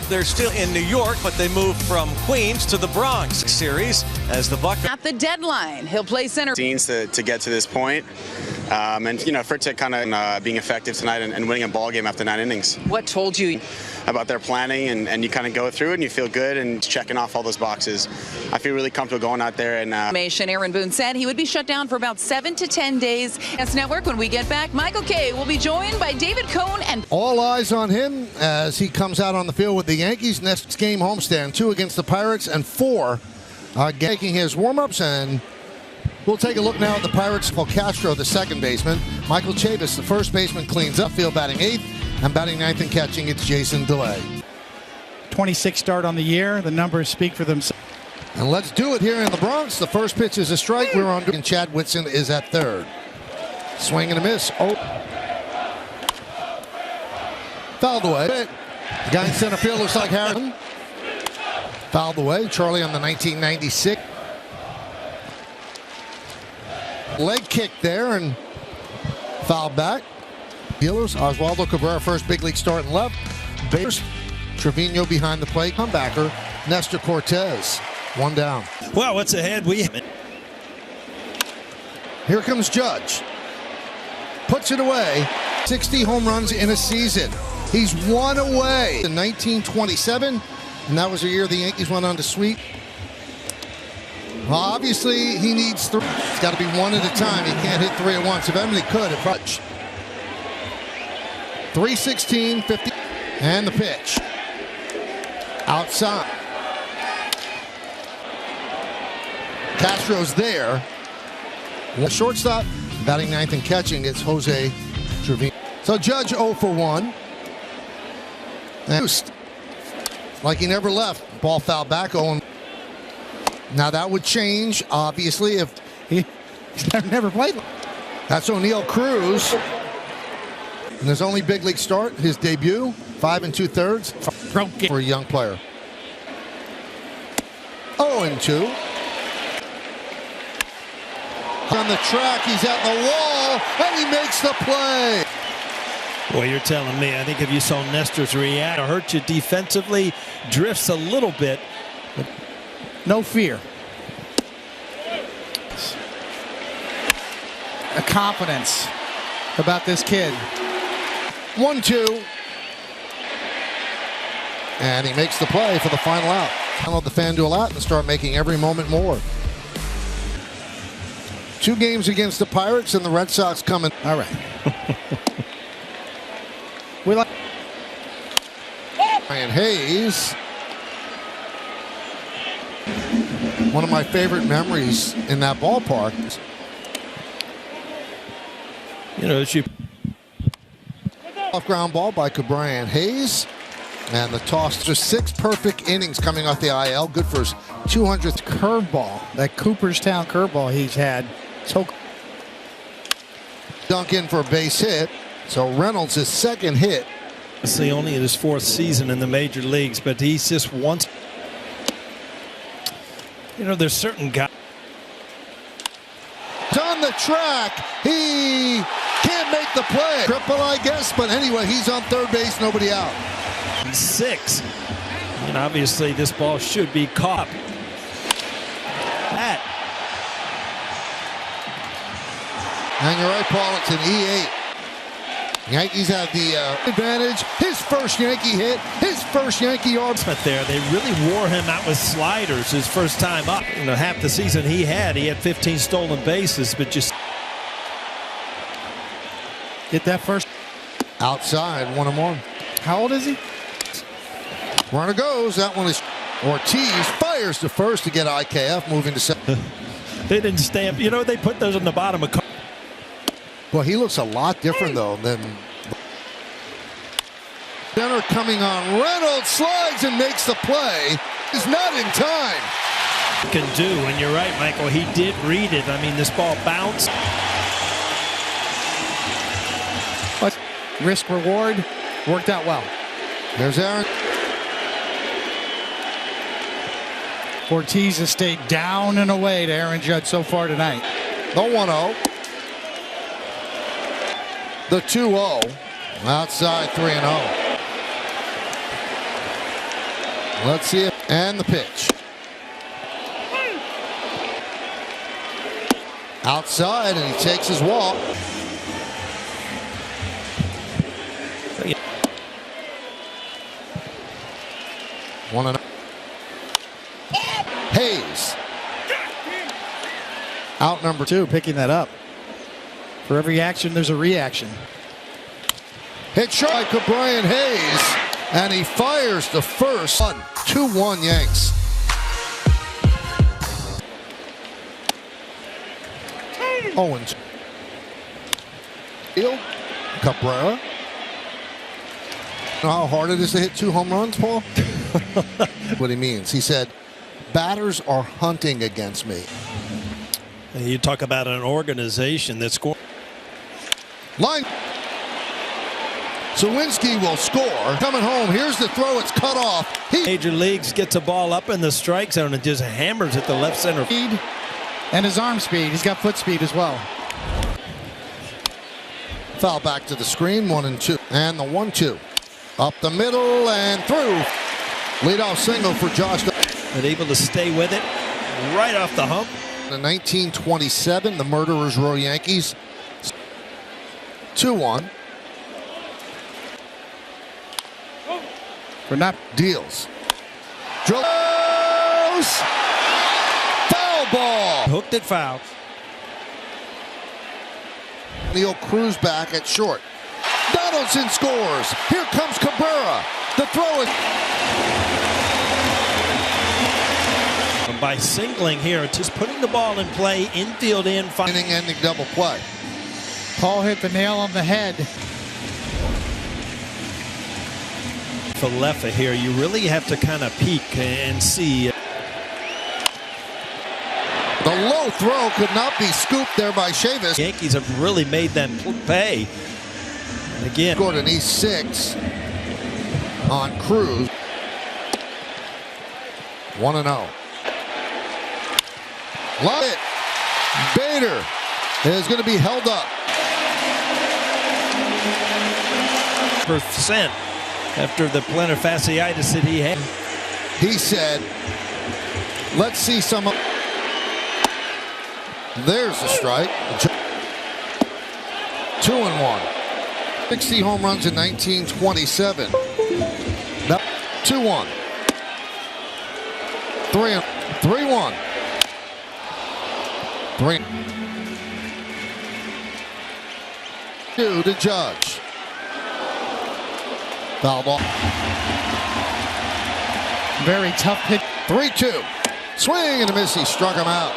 They're still in New York, but they moved from Queens to the Bronx series as the Buck. At the deadline, he'll play center. Scenes to get to this point, and for it to kind of being effective tonight and winning a ball game after 9 innings. What told you about their planning, and you kind of go through it and you feel good and checking off all those boxes. I feel really comfortable going out there and. Aaron Boone said he would be shut down for about 7 to 10 days. S Network. When we get back, Michael Kay will be joined by David Cohn and all eyes on him as he comes out on the field with the Yankees. Next game homestand, 2 against the Pirates and 4 making his warm-ups. And we'll take a look now at the Pirates. Castro, the second baseman. Michael Chavis, the first baseman, cleans up. Field batting 8th, and batting 9th and catching, it's Jason DeLay. 26 start on the year. The numbers speak for themselves. And let's do it here in the Bronx. The first pitch is a strike. We're on, and Chad Whitson is at third. Swing and a miss. Oh, fouled away. The guy in center field looks like Harrison. Fouled away. Charlie on the 1996. Leg kick there and fouled back. Dealers, Oswaldo Cabrera, first big league start in left. Bears, Trevino behind the plate. Comebacker, Nestor Cortez. 1 down. Well, what's ahead? Here comes Judge. Puts it away. 60 home runs in a season. He's 1 away in 1927, and that was the year the Yankees went on to sweep. Well, obviously, he needs 3. It's got to be 1 at a time. He can't hit 3 at once. If Emily could, it Fudge. 316, 50, and the pitch. Outside. Castro's there. Shortstop, batting 9th and catching, it's Jose Trevino. So Judge 0 for 1. And like he never left. Ball fouled back. 0. Now that would change, obviously, if he's never played. That's O'Neal Cruz. And his only big league start, his debut, 5 2/3 Broken for a young player. 0-2. On the track, he's at the wall, and he makes the play. Boy, you're telling me. I think if you saw Nestor's react, it hurt you defensively, drifts a little bit, but no fear. A confidence about this kid. 1-2. And he makes the play for the final out. Download the FanDuel app and start making every moment more. 2 games against the Pirates and the Red Sox coming. All right. We like Ryan Hayes. One of my favorite memories in that ballpark. Off ground ball by Cabrera Hayes. And the toss. Just 6 perfect innings coming off the IL. Good for his 200th curveball. That Cooperstown curveball he's had. So dunk in for a base hit. So Reynolds, his second hit. It's only in his 4th season in the major leagues, but he's just once. There's certain guys. On the track, he can't make the play. Triple, I guess, but anyway, he's on third base, nobody out. 6. And obviously, this ball should be caught. That. And you're right, Paul, it's an E8. Yankees have the advantage. His first Yankee hit, his first Yankee yard. But there, they really wore him out with sliders his first time up. Half the season he had 15 stolen bases, but just get that first. Outside, 1-1. How old is he? Runner goes. That one is Ortiz. Fires to first to get IKF, moving to second. They didn't stamp. They put those on the bottom of. Well, he looks a lot different, though, than. Center coming on. Reynolds slides and makes the play. He's not in time. Can do, and you're right, Michael. He did read it. I mean, this ball bounced. But risk reward worked out well. There's Aaron. Ortiz has stayed down and away to Aaron Judge so far tonight. The 1-0. The 2-0. Outside 3-0. Let's see it. And the pitch. Outside, and he takes his walk. One and Hayes. Out number 2, picking that up. For every action, there's a reaction. Hit shot by Brian Hayes, and he fires the first. 2-1 Yanks. Owens. Field. Cabrera. Know how hard it is to hit 2 home runs, Paul? What he means. He said, batters are hunting against me. You talk about an organization that scored. Line. Zawinski will score. Coming home. Here's the throw. It's cut off. Major Leagues gets a ball up in the strike zone and just hammers at the left center. Speed and his arm speed. He's got foot speed as well. Foul back to the screen. 1-2. And the 1-2. Up the middle and through. Leadoff single for Josh. And able to stay with it right off the hump. In 1927, the Murderers Row Yankees. 2-1. For not Deals. Drills. Foul ball. Hooked it foul. Neil Cruz back at short. Donaldson scores. Here comes Cabrera. The throw is. And by singling here, just putting the ball in play, infield in. Inning-ending double play. Paul hit the nail on the head. For Leffa here, you really have to kind of peek and see. The low throw could not be scooped there by Chavis. Yankees have really made them pay. And again, Scored an E6 on Cruz. 1-0. Love it. Bader is going to be held up. % after the plantar fasciitis that he had. He said, let's see some. There's a strike. 2-1. 60 home runs in 1927. 2-1. 3-1. 3-2 to Judge. Foul ball. Very tough hit. 3-2. Swing and a miss. He struck him out.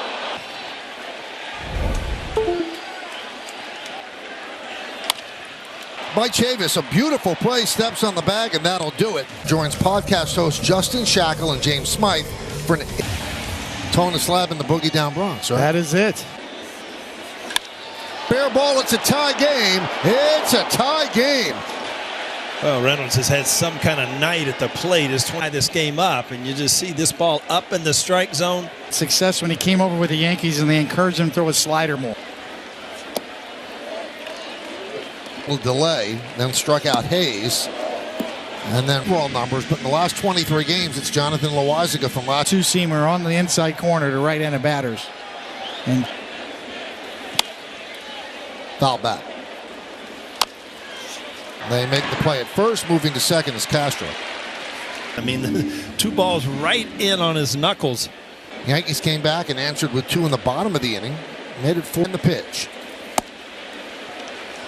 By Chavis, a beautiful play, steps on the bag, and that'll do it. Joins podcast host Justin Shackle and James Smythe for an Tone the Slab in the Boogie Down Bronx. Right? That is it. Fair ball, it's a tie game. It's a tie game. Well, Reynolds has had some kind of night at the plate as to tie this game up, and you just see this ball up in the strike zone. Success when he came over with the Yankees and they encouraged him to throw a slider more. Delay, then struck out Hayes, and then overall numbers. But in the last 23 games, it's Jonathan Loizaga from last. Two-seamer on the inside corner to right end of batters. And foul back. They make the play at first. Moving to second is Castro. I mean, 2 balls right in on his knuckles. Yankees came back and answered with 2 in the bottom of the inning. Made it 4 in the pitch.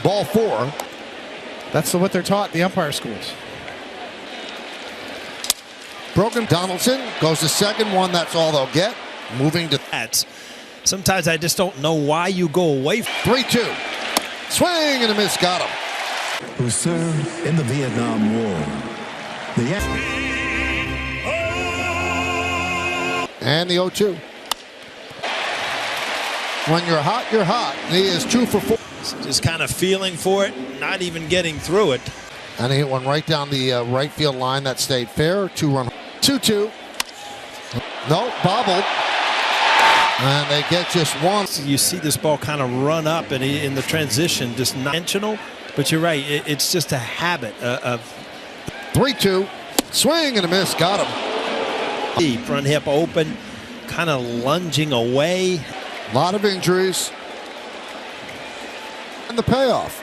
Ball 4. that's what they're taught, the umpire schools. Broken. Donaldson goes to second. 1. That's all they'll get. Moving to. Sometimes I just don't know why you go away. 3-2. Swing and a miss. Got him. Who served in the Vietnam War. And the 0-2. When you're hot, you're hot. He is 2 for 4. Just kind of feeling for it, not even getting through it. And he hit one right down the right field line. That stayed fair. 2-run. 2-2. No, bobbled. And they get just 1. You see this ball kind of run up and in the transition, just not intentional. But you're right, it's just a habit of. 3-2. Swing and a miss. Got him. The front hip open, kind of lunging away. A lot of injuries. And the payoff.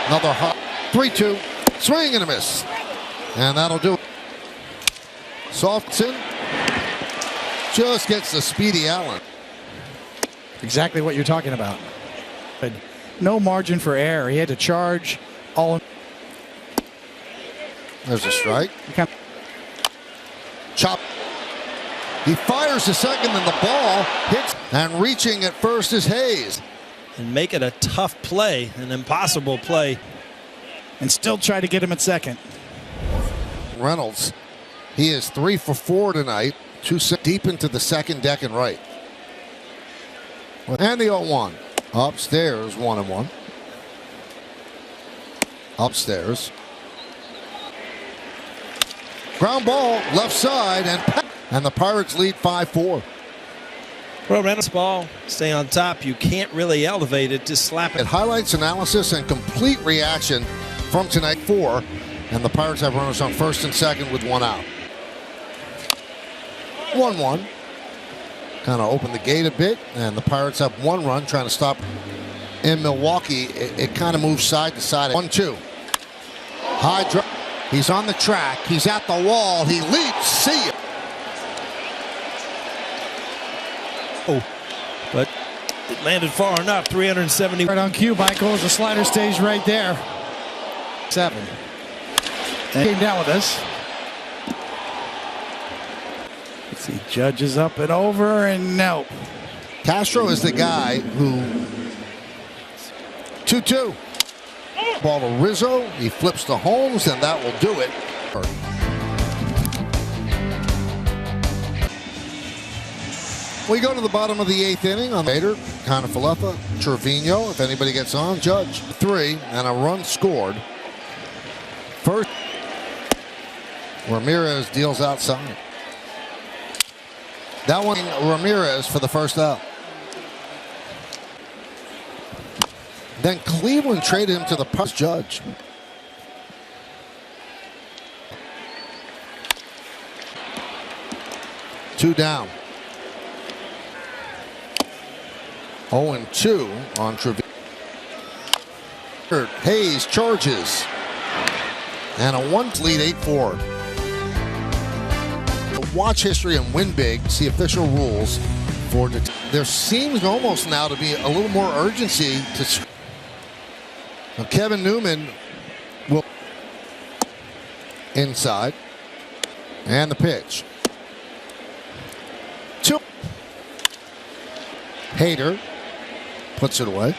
Another hot 3-2. Swing and a miss. And that'll do it. Softson just gets the speedy Allen. Exactly what you're talking about. No margin for error. He had to charge all. There's a strike. Chop. He fires the second and the ball hits. And reaching at first is Hayes. And make it a tough play, an impossible play. And still try to get him at second. Reynolds. He is 3 for 4 tonight. Deep into the second deck and right. And the 0-1. Upstairs, 1-1. Upstairs. Ground ball, left side, and the Pirates lead 5-4. Well, Reynolds ball, stay on top. You can't really elevate it, just slap it. Highlights, analysis, and complete reaction from tonight 4. And the Pirates have runners on first and second with 1 out. 1-1. Kind of opened the gate a bit, and the Pirates have 1 run trying to stop in Milwaukee. It kind of moves side to side. 1-2. High drop. He's on the track. He's at the wall. He leaps. See it. Oh, but it landed far enough. 370. Right on cue, Michael. The slider stays right there. 7. And came down with us. Let's see, Judge is up and over, and no. Castro is the guy who 2-2. Ball to Rizzo. He flips to Holmes, and that will do it. We go to the bottom of the 8th inning on Bader, Conafalefa, Trevino. If anybody gets on, Judge 3, and a run scored. First, Ramirez deals outside. That one, Ramirez for the first out. Then Cleveland traded him to the Pirates. Judge. Two down. 0-2 on Trevino. Hayes charges. And a 1 lead 8-4. Watch history and win big. See official rules for there seems almost now to be a little more urgency to. Now Kevin Newman will inside, and the pitch. 2. Hader puts it away.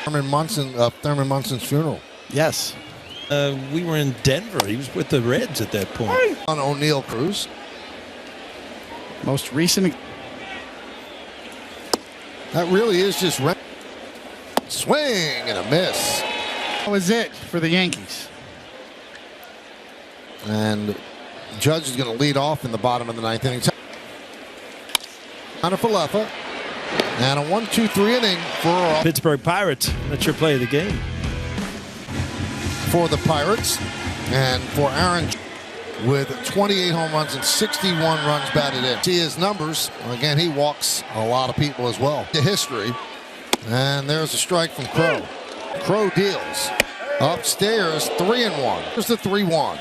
Thurman Munson's funeral. Yes. We were in Denver. He was with the Reds at that point. On O'Neill Cruz. Most recent. That really is just swing and a miss. That was it for the Yankees. And Judge is going to lead off in the bottom of the 9th inning. Conafalefa. And a 1-2-3 inning for Pittsburgh Pirates. That's your play of the game. For the Pirates and for Aaron with 28 home runs and 61 runs batted in. See his numbers. Again, he walks a lot of people as well. The history. And there's a strike from Crow. Crow deals. Upstairs, 3-1. Here's the 3-1.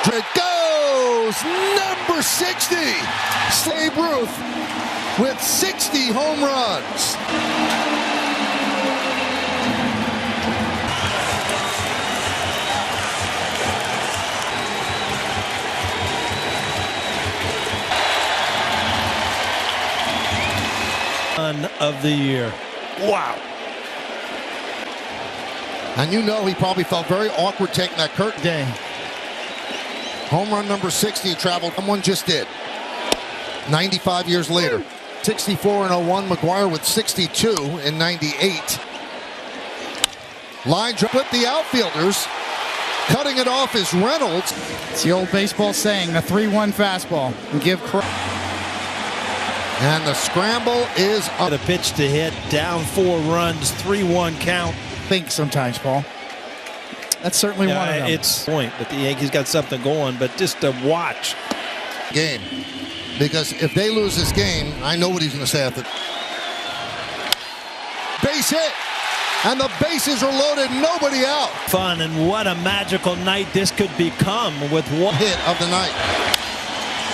It goes! Number 60! Babe Ruth with 60 home runs. Of the year. Wow. And you know he probably felt very awkward taking that Kurt Day. Home run number 60 traveled. Someone just did. 95 years later. 64 in 01. McGuire with 62 in 98. Line drive with the outfielders. Cutting it off is Reynolds. It's the old baseball saying, the 3-1 fastball. And give And the scramble is up. A pitch to hit, down 4 runs, 3-1 count. Think sometimes, Paul. That's certainly one of them. It's a point that the Yankees got something going, but just to watch. Game. Because if they lose this game, I know what he's going to say after. Base hit. And the bases are loaded, nobody out. Fun, and what a magical night this could become with one Hit of the night.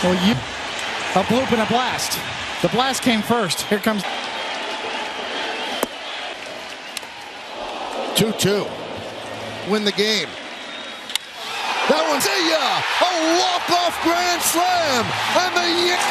Well, a bloop and a blast. The blast came first. Here comes 2-2. Win the game. That one's a walk-off grand slam, and the Yankees